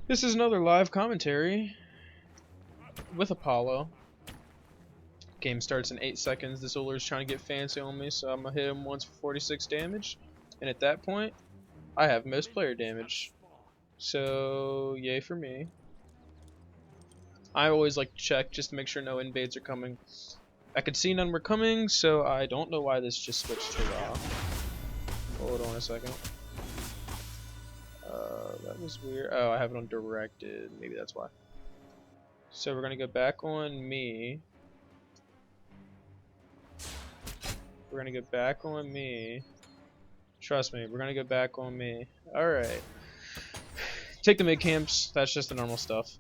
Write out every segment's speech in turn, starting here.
This is another live commentary with Apollo. Game starts in 8 seconds. This Ullr's trying to get fancy on me, so I'm gonna hit him once for 46 damage. And at that point, I have most player damage. So, yay for me. I always like to check just to make sure no invades are coming. I could see none were coming, so I don't know why this just switched to raw. Hold on a second. That was weird. Oh, I have it on directed. Maybe that's why. So we're gonna go back on me. We're gonna go back on me. Trust me, we're gonna go back on me. Alright. Take the mid camps. That's just the normal stuff.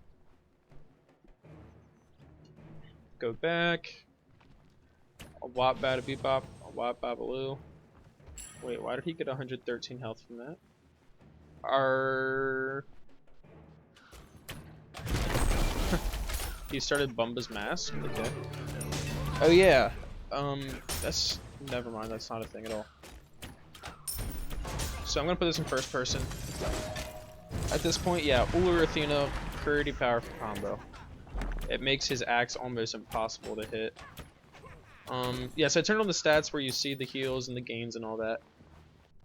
Go back. A wop bada beep bop. A wop babaloo. Wait, why did he get 113 health from that? He started Bumba's mask? Okay. Oh yeah. That's never mind, that's not a thing at all. So I'm gonna put this in first person. At this point, yeah, Ullr Athena, pretty powerful combo. It makes his axe almost impossible to hit. Yeah, so I turned on the stats where you see the heals and the gains and all that.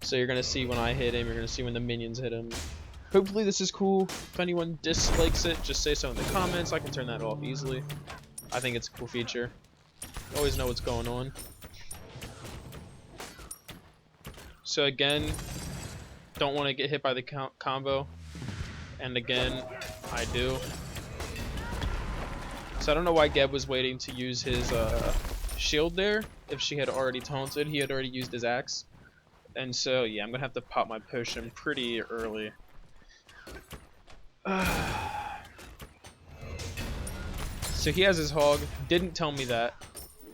So you're gonna see when I hit him, you're gonna see when the minions hit him. Hopefully this is cool. If anyone dislikes it, just say so in the comments. I can turn that off easily. I think it's a cool feature. Always know what's going on. So again, don't want to get hit by the combo. And again, I do. So I don't know why Geb was waiting to use his shield there. If she had already taunted, he had already used his axe. And so, yeah, I'm going to have to pop my potion pretty early. So he has his hog. Didn't tell me that.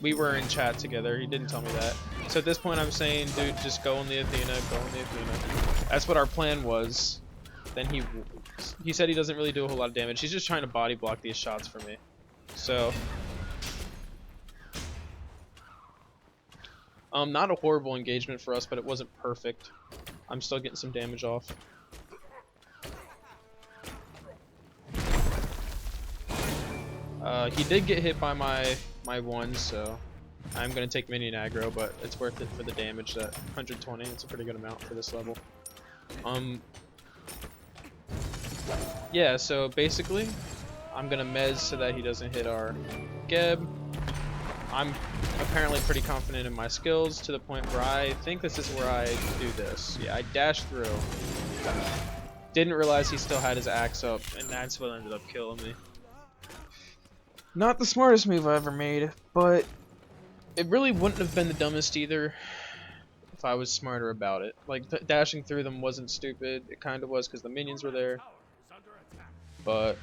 We were in chat together. He didn't tell me that. So at this point I'm saying, dude, just go on the Athena, go on the Athena. That's what our plan was. Then he said he doesn't really do a whole lot of damage. He's just trying to body block these shots for me. So not a horrible engagement for us, but it wasn't perfect. I'm still getting some damage off. He did get hit by my one, so I'm gonna take minion aggro, but it's worth it for the damage. That 120, it's a pretty good amount for this level. Yeah, so basically, I'm gonna mez so that he doesn't hit our Geb. I'm apparently pretty confident in my skills to the point where I think this is where I do this. Yeah, I dashed through. Didn't realize he still had his axe up, and that's what ended up killing me. Not the smartest move I ever made, but it really wouldn't have been the dumbest either if I was smarter about it. Like, dashing through them wasn't stupid. It kind of was because the minions were there. But,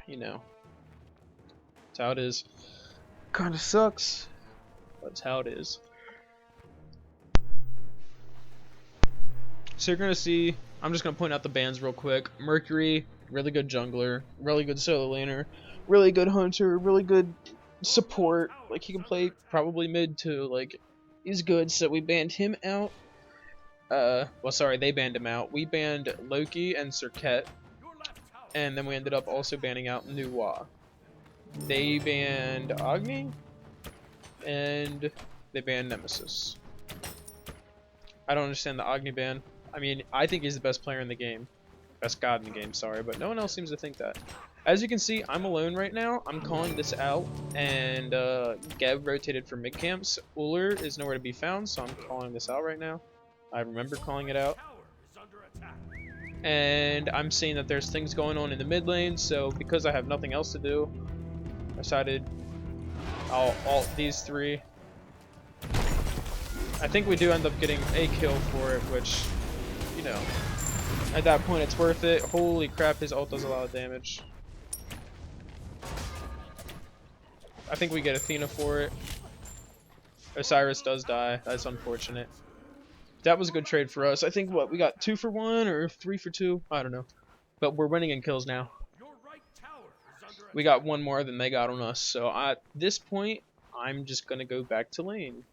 you know, that's how it is. Kind of sucks. That's how it is. So you're going to see, I'm just going to point out the bans real quick. Mercury, really good jungler, really good solo laner, really good hunter, really good support. Like, he can play probably mid too. Like, he's good, so we banned him out. Well, sorry, they banned him out. We banned Loki and Serket. And then we ended up also banning out Nuwa. They banned Agni. And they banned Nemesis. I don't understand the Agni ban. I mean, I think he's the best player in the game. Best god in the game, sorry, but no one else seems to think that. As you can see, I'm alone right now. I'm calling this out, and Geb rotated for mid camps. Ullr is nowhere to be found, so I'm calling this out right now. I remember calling it out. And I'm seeing that there's things going on in the mid lane, so because I have nothing else to do, I decided I'll ult these three. I think we do end up getting a kill for it, which, you know, at that point it's worth it. Holy crap, his ult does a lot of damage. I think we get Athena for it. Osiris does die. That's unfortunate. That was a good trade for us. I think, what, we got 2 for 1 or 3 for 2? I don't know. But we're winning in kills now. We got 1 more than they got on us. So at this point, I'm just going to go back to lane.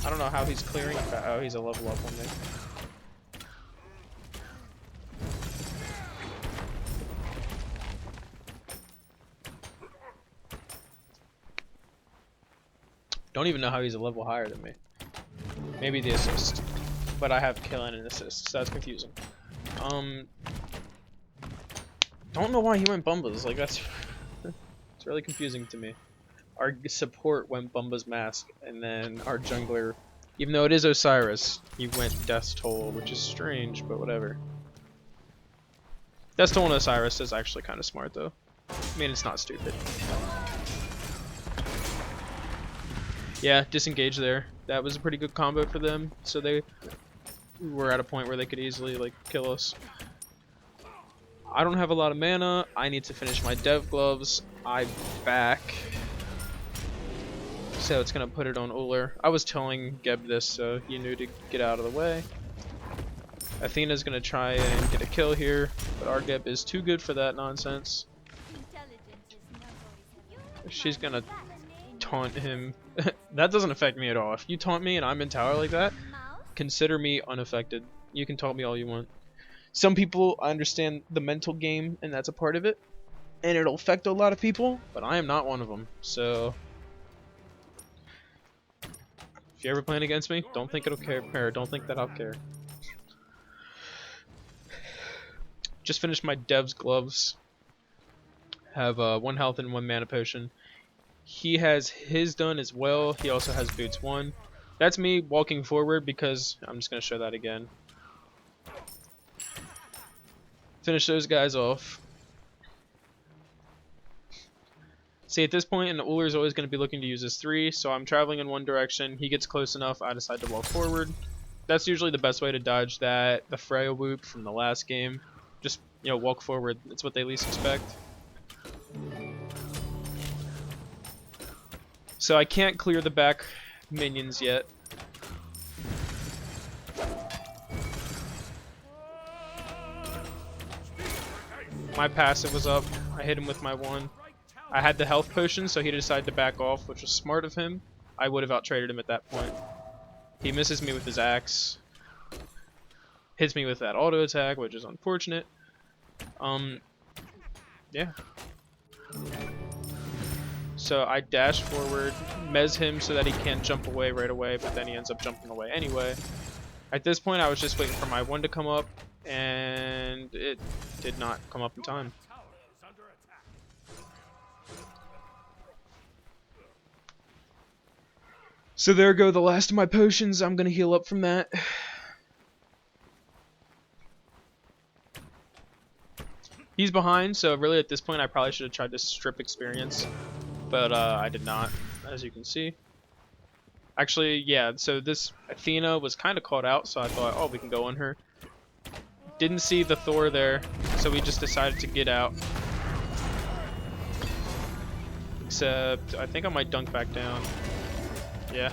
I don't know how he's clearing. Oh, he's a level up on me. Don't even know how he's a level higher than me. Maybe the assist. But I have kill and an assist, so that's confusing. Don't know why he went Bumba's. Like, that's... it's really confusing to me. Our support went Bumba's Mask, and then our jungler, even though it is Osiris, he went Death's Toll, which is strange, but whatever. Death's Toll and Osiris is actually kind of smart, though. I mean, it's not stupid. Yeah, disengage there. That was a pretty good combo for them, so they were at a point where they could easily, like, kill us. I don't have a lot of mana. I need to finish my dev gloves. I back. So it's gonna put it on Uller. I was telling Geb this, so he knew to get out of the way. Athena's gonna try and get a kill here, but our Geb is too good for that nonsense. She's gonna taunt him. That doesn't affect me at all. If you taunt me and I'm in tower like that, consider me unaffected. You can taunt me all you want. Some people understand the mental game, and that's a part of it, and it'll affect a lot of people, but I am not one of them. So if you're ever playing against me, don't think it'll care, or don't think that I'll care. Just finished my dev's gloves. Have 1 health and 1 mana potion. He has his done as well. He also has boots 1. That's me walking forward because I'm just gonna show that again. Finish those guys off. See, at this point, and Uller is always going to be looking to use his 3, so I'm traveling in one direction. He gets close enough, I decide to walk forward. That's usually the best way to dodge that, the Freya whoop from the last game. Just, you know, walk forward. That's what they least expect. So I can't clear the back minions yet. My passive was up. I hit him with my 1. I had the health potion, so he decided to back off, which was smart of him. I would have outtraded him at that point. He misses me with his axe. Hits me with that auto attack, which is unfortunate. Yeah. So I dash forward, mez him so that he can't jump away right away, but then he ends up jumping away anyway. At this point, I was just waiting for my 1 to come up, and it did not come up in time. So there go the last of my potions. I'm gonna heal up from that. He's behind, so really at this point I probably should have tried to strip experience, but I did not, as you can see. Actually, yeah, so this Athena was kind of caught out, so I thought, oh, we can go on her. Didn't see the Thor there, so we just decided to get out. Except, I think I might dunk back down. Yeah.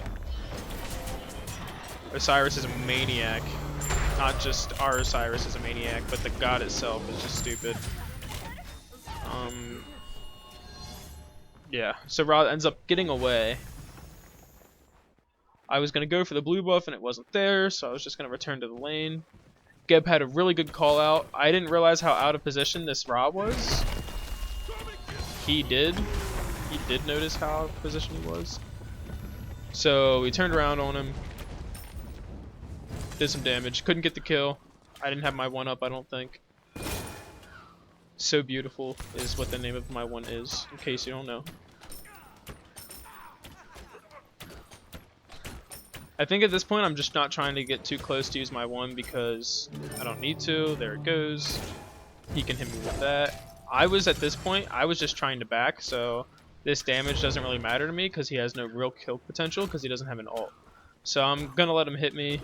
Osiris is a maniac. Not just our Osiris is a maniac, but the god itself is just stupid. Yeah, so Rod ends up getting away. I was going to go for the blue buff and it wasn't there, so I was just going to return to the lane. Geb had a really good call out. I didn't realize how out of position this Ra was. He did. He did notice how out of position he was. So we turned around on him. Did some damage. Couldn't get the kill. I didn't have my 1 up, I don't think. So Beautiful is what the name of my 1 is, in case you don't know. I think at this point I'm just not trying to get too close to use my 1 because I don't need to. There it goes. He can hit me with that. I was at this point, I was just trying to back, so this damage doesn't really matter to me because he has no real kill potential because he doesn't have an ult. So I'm gonna let him hit me.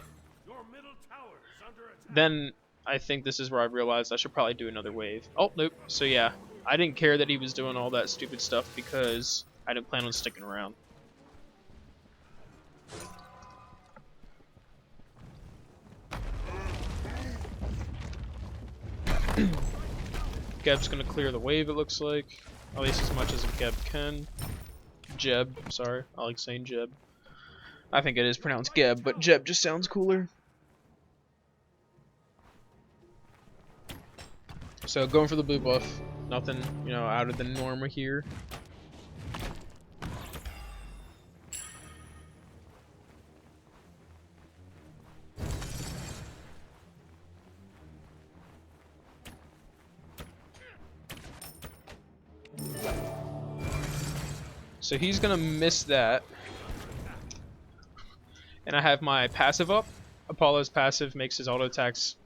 Then I think this is where I realized I should probably do another wave. Oh, nope. So yeah, I didn't care that he was doing all that stupid stuff because I didn't plan on sticking around. Geb's gonna clear the wave, it looks like. At least as much as a Geb can. Jeb, sorry. I like saying Jeb. I think it is pronounced Geb, but Jeb just sounds cooler. So going for the blue buff. Nothing, you know, out of the norm here. So he's gonna miss that. And I have my passive up. Apollo's passive makes his auto attacks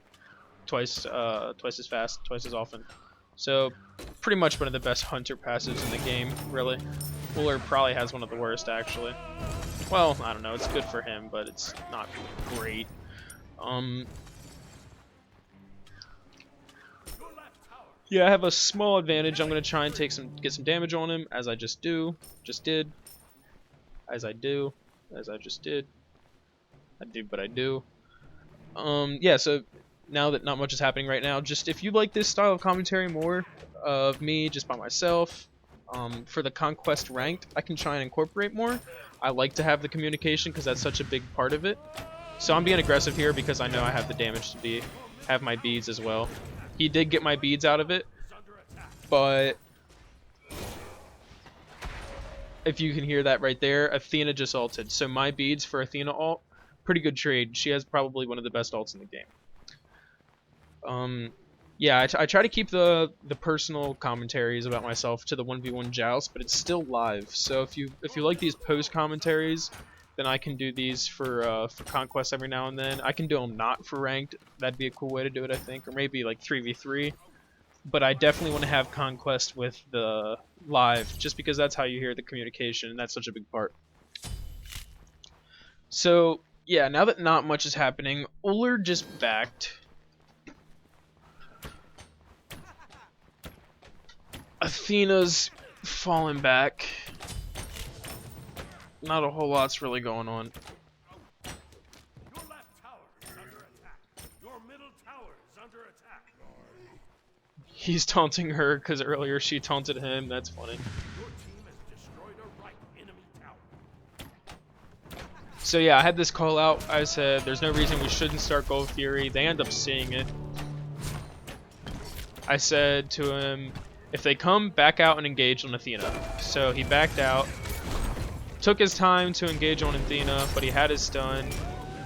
twice as fast, twice as often. So pretty much one of the best hunter passives in the game, really. Uller probably has one of the worst, actually. Well, I don't know, it's good for him, but it's not great. Yeah, I have a small advantage. I'm gonna try and get some damage on him, as I just did, as I just did. I do, but I do. Yeah, so now that not much is happening right now, just if you like this style of commentary more, of me just by myself, for the Conquest ranked, I can try and incorporate more. I like to have the communication because that's such a big part of it. So I'm being aggressive here because I know I have the damage to have my beads as well. He did get my beads out of it, but if you can hear that right there, Athena just ulted. So my beads for Athena ult, pretty good trade. She has probably one of the best ults in the game. Yeah, I try to keep the personal commentaries about myself to the 1v1 joust, but it's still live. So if you like these post commentaries, then I can do these for Conquest every now and then. I can do them not for ranked. That'd be a cool way to do it, I think, or maybe like 3v3. But I definitely want to have Conquest with the live, just because that's how you hear the communication, and that's such a big part. So yeah, now that not much is happening, Uller just backed. Athena's falling back. Not a whole lot's really going on. Your left tower is under attack. Your middle tower is under attack. He's taunting her because earlier she taunted him. That's funny. Your team has destroyed a right enemy tower. So yeah, I had this call out. I said there's no reason we shouldn't start Gold Fury. They end up seeing it. I said to him, if they come, back out and engage on Athena. So he backed out. Took his time to engage on Athena, but he had his stun.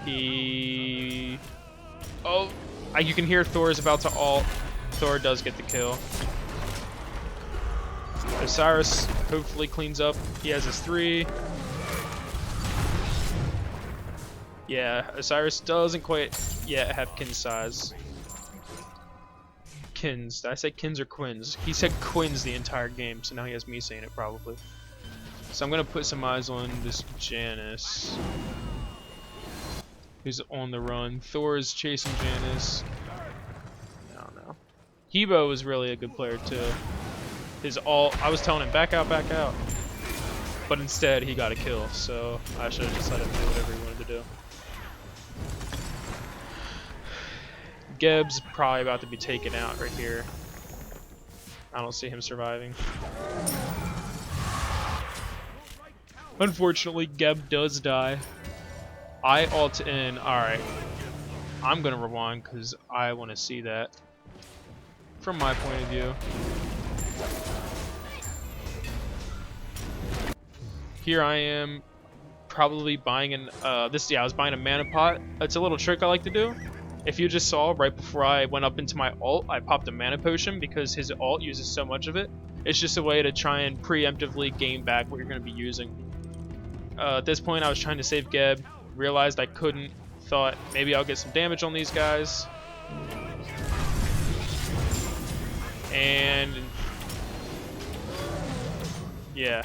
You can hear Thor is about to ult. Thor does get the kill. Osiris hopefully cleans up. He has his 3. Yeah, Osiris doesn't quite yet have kin size. Kins. Did I say Kins or Quins? He said Quins the entire game, so now he has me saying it probably. So I'm gonna put some eyes on this Janice, who's on the run. Thor is chasing Janice. I don't know. Hebo is really a good player too. His ult, I was telling him back out, but instead he got a kill. So I should have just let him do whatever he wanted to do. Geb's probably about to be taken out right here. I don't see him surviving. Unfortunately, Geb does die. I ult in. Alright. I'm going to rewind because I want to see that from my point of view. Here I am probably buying I was buying a mana pot. It's a little trick I like to do. If you just saw right before I went up into my ult, I popped a mana potion because his ult uses so much of it. It's just a way to try and preemptively gain back what you're going to be using. At this point I was trying to save Geb, realized I couldn't, thought maybe I'll get some damage on these guys. And yeah,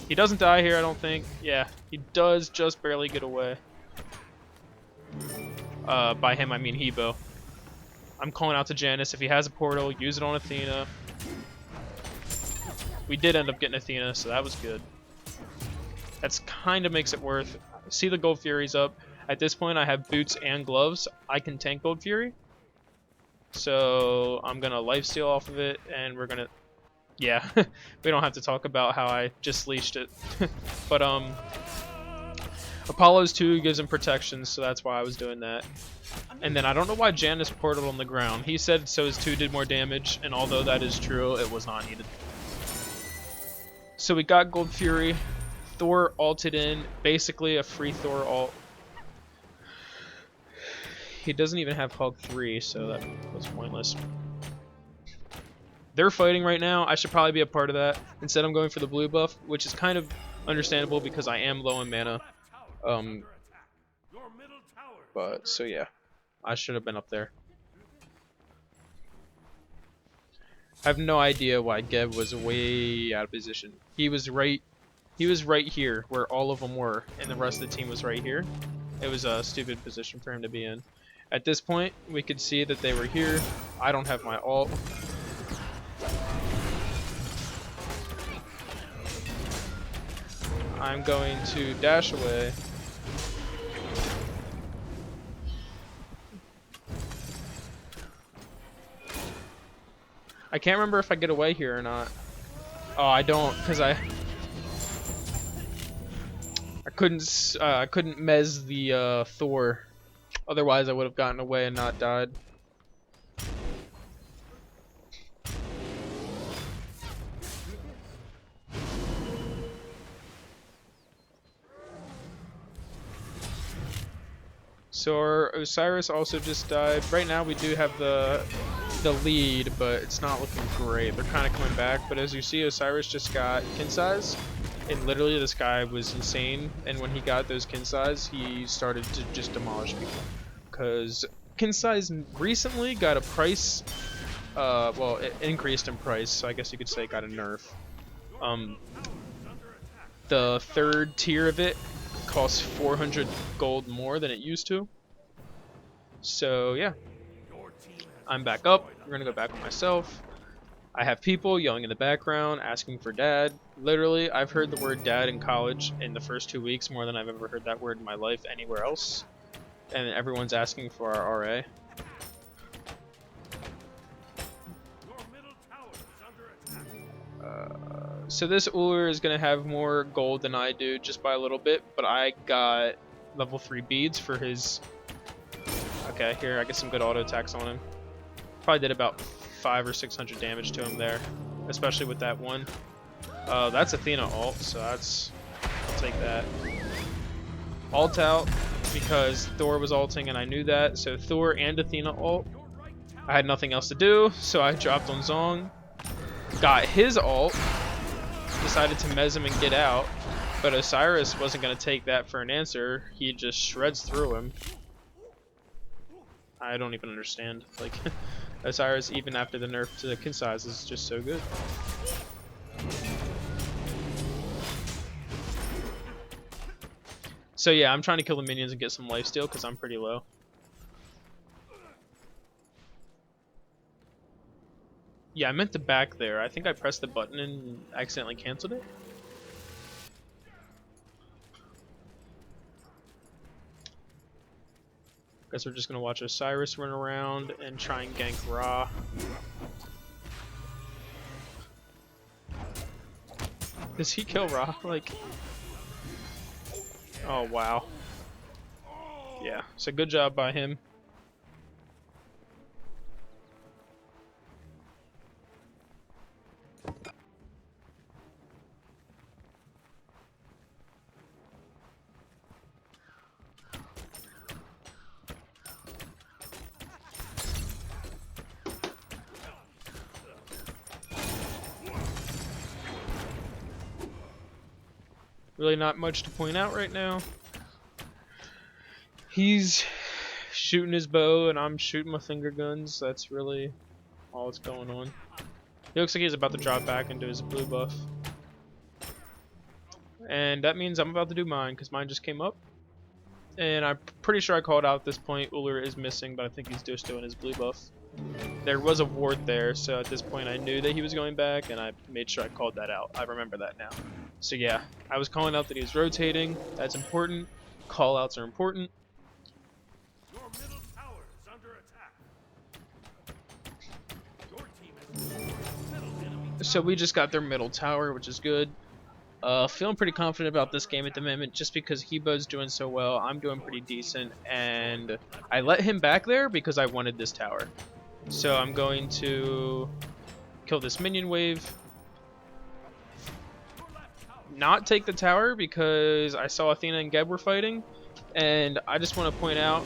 he doesn't die here I don't think. Yeah, he does just barely get away. By him I mean Hebo. I'm calling out to Janice, if he has a portal, use it on Athena. We did end up getting Athena, so that was good. That's kind of makes it worth. See the Gold Fury's up. At this point I have boots and gloves. I can tank Gold Fury. So I'm gonna lifesteal off of it and we're gonna, yeah, we don't have to talk about how I just leashed it. But Apollo's 2 gives him protection, so that's why I was doing that. And then I don't know why Janus portaled on the ground. He said so his 2 did more damage, and although that is true, it was not needed. So we got Gold Fury. Thor ulted in, basically a free Thor ult. He doesn't even have Hulk 3, so that was pointless. They're fighting right now. I should probably be a part of that. Instead, I'm going for the blue buff, which is kind of understandable because I am low on mana. But, so yeah. I should have been up there. I have no idea why Geb was way out of position. He was right here where all of them were, and the rest of the team was right here. It was a stupid position for him to be in. At this point, we could see that they were here. I don't have my ult. I'm going to dash away. I can't remember if I get away here or not. Oh, I don't, because I couldn't mez the Thor. Otherwise, I would have gotten away and not died. So our Osiris also just died. Right now we do have the lead, but it's not looking great. They're kind of coming back, but as you see, Osiris just got kin size, and literally this guy was insane. And when he got those kin size, he started to just demolish people. Because kin size recently got a price, well, it increased in price, so I guess you could say it got a nerf. The third tier of it costs 400 gold more than it used to. So yeah, I'm back up. We're gonna go back with myself. I have people yelling in the background asking for dad. Literally, I've heard the word dad in college in the first 2 weeks more than I've ever heard that word in my life anywhere else. And everyone's asking for our RA. So this Uller is going to have more gold than I do, just by a little bit, but I got level 3 beads for his... Okay, here, I get some good auto attacks on him. Probably did about 500 or 600 damage to him there, especially with that one. That's Athena ult, so that's... I'll take that. Ult out, because Thor was ulting and I knew that, so Thor and Athena ult. I had nothing else to do, so I dropped on Zong. Got his ult. Decided to mez him and get out, but Osiris wasn't going to take that for an answer. He just shreds through him. I don't even understand. Like, Osiris, even after the nerf to the kin size, is just so good. So yeah, I'm trying to kill the minions and get some lifesteal because I'm pretty low. Yeah, I meant to back there. I think I pressed the button and accidentally canceled it. Guess we're just gonna watch Osiris run around and try and gank Ra. Does he kill Ra? Like, oh wow. Yeah, so good job by him. Really not much to point out right now. He's shooting his bow and I'm shooting my finger guns. That's really all that's going on. He looks like he's about to drop back into his blue buff. And that means I'm about to do mine because mine just came up. And I'm pretty sure I called out at this point. Uller is missing, but I think he's just doing his blue buff. There was a ward there, so at this point I knew that he was going back, and I made sure I called that out. I remember that now. So yeah, I was calling out that he was rotating. That's important. Call-outs are important. Your middle tower is under attack. Your team has middle enemy. So we just got their middle tower, which is good. Feeling pretty confident about this game at the moment just because Hebo's doing so well. I'm doing pretty decent, and I let him back there because I wanted this tower. So I'm going to kill this minion wave. Not take the tower because I saw Athena and Geb were fighting, and I just want to point out,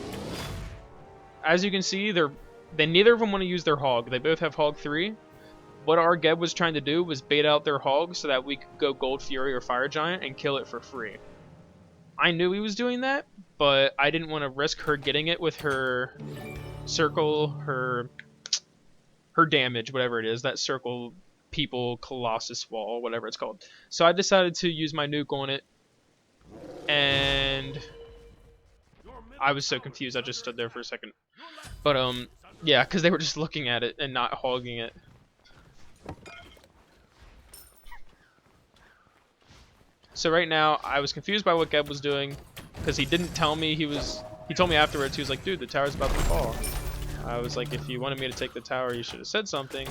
as you can see, they neither of them want to use their hog. They both have hog 3. What our Geb was trying to do was bait out their hog so that we could go Gold Fury or Fire Giant and kill it for free. I knew he was doing that, but I didn't want to risk her getting it with her circle, her damage, whatever it is, that circle people Colossus wall, whatever it's called. So I decided to use my nuke on it, and I was so confused I just stood there for a second. But yeah, because they were just looking at it and not hogging it. So right now, I was confused by what Geb was doing, because he didn't tell me he told me afterwards, he was like, dude, the tower's about to fall. I was like, if you wanted me to take the tower, you should have said something,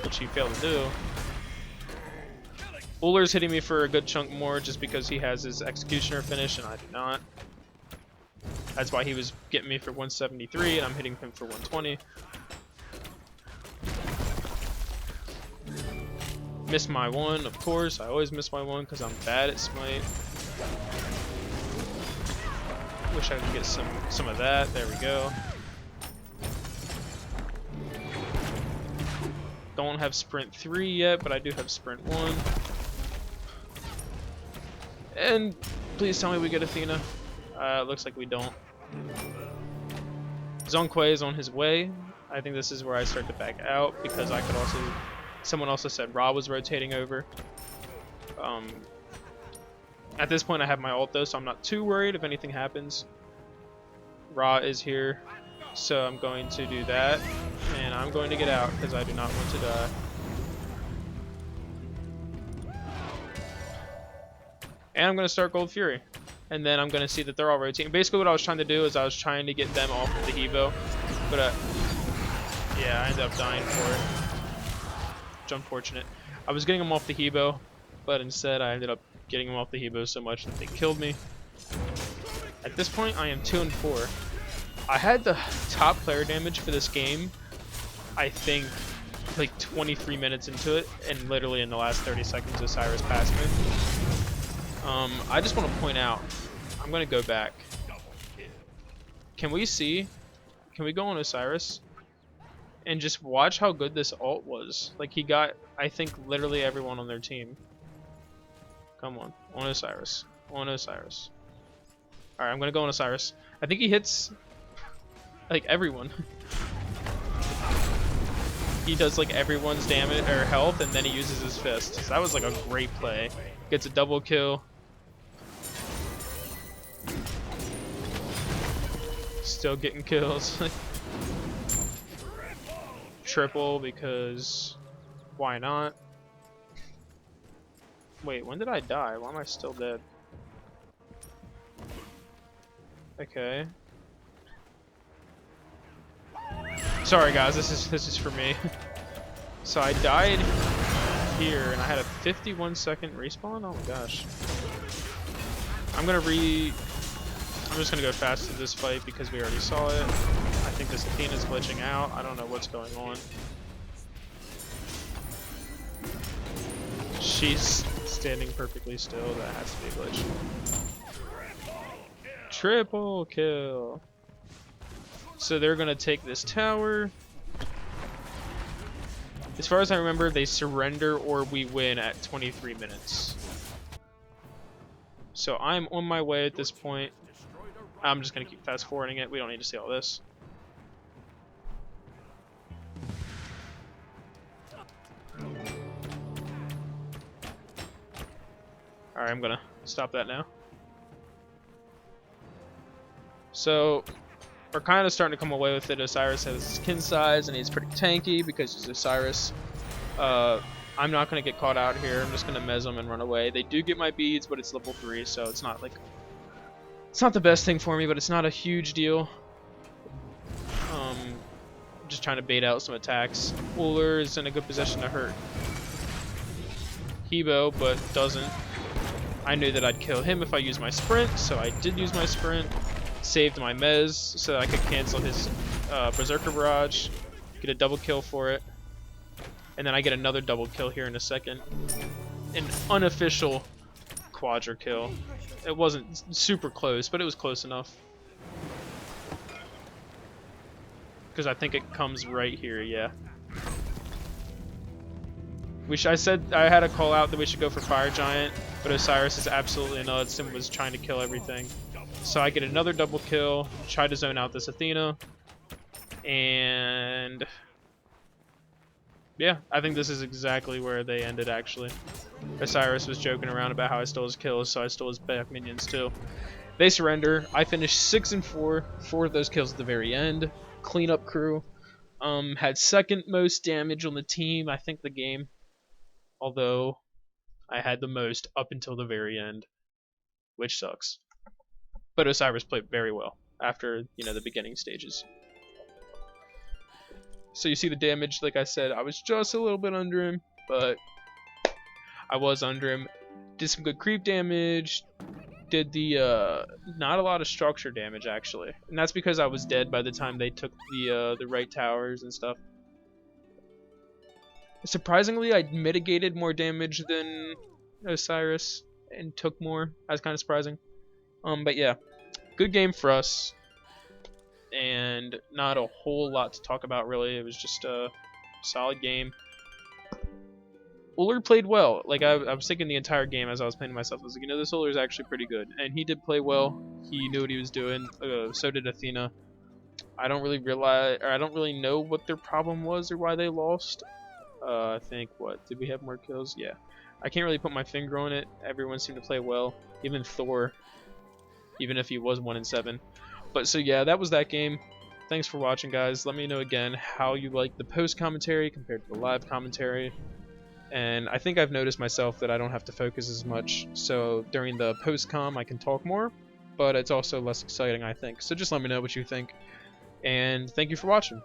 which he failed to do. Ullr's hitting me for a good chunk more just because he has his Executioner finish and I do not. That's why he was getting me for 173 and I'm hitting him for 120. Missed my one, of course. I always miss my one because I'm bad at Smite. Wish I could get some of that. There we go. Don't have Sprint 3 yet, but I do have Sprint 1. And please tell me we get Athena. Looks like we don't. Zonquay is on his way. I think this is where I start to back out because I could also... Someone also said Ra was rotating over. At this point I have my ult though, so I'm not too worried if anything happens. Ra is here, so I'm going to do that, and I'm going to get out because I do not want to die. And I'm going to start Gold Fury, and then I'm going to see that they're all rotating. Basically what I was trying to do is I was trying to get them off of the Hebo, but yeah, I ended up dying for it. Which unfortunate. I was getting them off the Hebo, but instead I ended up getting them off the Hebo so much that they killed me. At this point I am 2-4. I had the top player damage for this game, I think like 23 minutes into it, and literally in the last 30 seconds Osiris passed me. I just want to point out, I'm going to go back. Can we go on Osiris? And just watch how good this ult was. Like, he got, I think, literally everyone on their team. Come on Osiris. On Osiris. Alright, I'm gonna go on Osiris. I think he hits, like, everyone. He does, like, everyone's damage, or health, and then he uses his fist. So that was, like, a great play. Gets a double kill. Still getting kills. Triple because why not? Wait, when did I die? Why am I still dead? Okay. Sorry guys, this is for me. So I died here and I had a 51-second respawn? Oh my gosh. I'm just gonna go fast to this fight because we already saw it. I think this Athena's glitching out. I don't know what's going on. She's standing perfectly still. That has to be a glitch. Triple kill. So they're gonna take this tower. As far as I remember, they surrender or we win at 23 minutes. So I'm on my way at this point. I'm just gonna keep fast forwarding it. We don't need to see all this. Alright, I'm gonna stop that now. So, we're kind of starting to come away with it. Osiris has skin size and he's pretty tanky because he's Osiris. I'm not gonna get caught out here. I'm just gonna mez them and run away. They do get my beads, but it's level 3, so it's not like... It's not the best thing for me, but it's not a huge deal. Just trying to bait out some attacks. Ullr is in a good position to hurt Hebo, but doesn't. I knew that I'd kill him if I used my sprint, so I did use my sprint. Saved my Mez so that I could cancel his Berserker Barrage, get a double kill for it, and then I get another double kill here in a second. An unofficial quadra kill. It wasn't super close, but it was close enough. Because I think it comes right here, yeah. I said I had a call out that we should go for Fire Giant, but Osiris is absolutely nuts and was trying to kill everything. So I get another double kill, try to zone out this Athena, and yeah, I think this is exactly where they ended actually. Osiris was joking around about how I stole his kills, so I stole his back minions too. They surrender. I finished 6-4, 4 of those kills at the very end. Cleanup crew. Had second most damage on the team, I think, the game. Although I had the most up until the very end, which sucks. But Osiris played very well after, the beginning stages. So you see the damage, like I said, I was just a little bit under him, but I was under him. Did some good creep damage, did the, not a lot of structure damage actually. And that's because I was dead by the time they took the right towers and stuff. Surprisingly, I mitigated more damage than Osiris and took more. That's kind of surprising. But yeah, good game for us. And not a whole lot to talk about really. It was just a solid game. Uller played well. Like I was thinking the entire game as I was playing to myself, I was like, this Uller is actually pretty good, and he did play well. He knew what he was doing. So did Athena. I don't really know what their problem was or why they lost. I think did we have more kills? Yeah. I can't really put my finger on it. Everyone seemed to play well. Even Thor, even if he was 1-7. But so yeah, that was that game. Thanks for watching, guys. Let me know again how you like the post commentary compared to the live commentary. And I think I've noticed myself that I don't have to focus as much. So during the post com I can talk more, but it's also less exciting, I think. So just let me know what you think. And thank you for watching.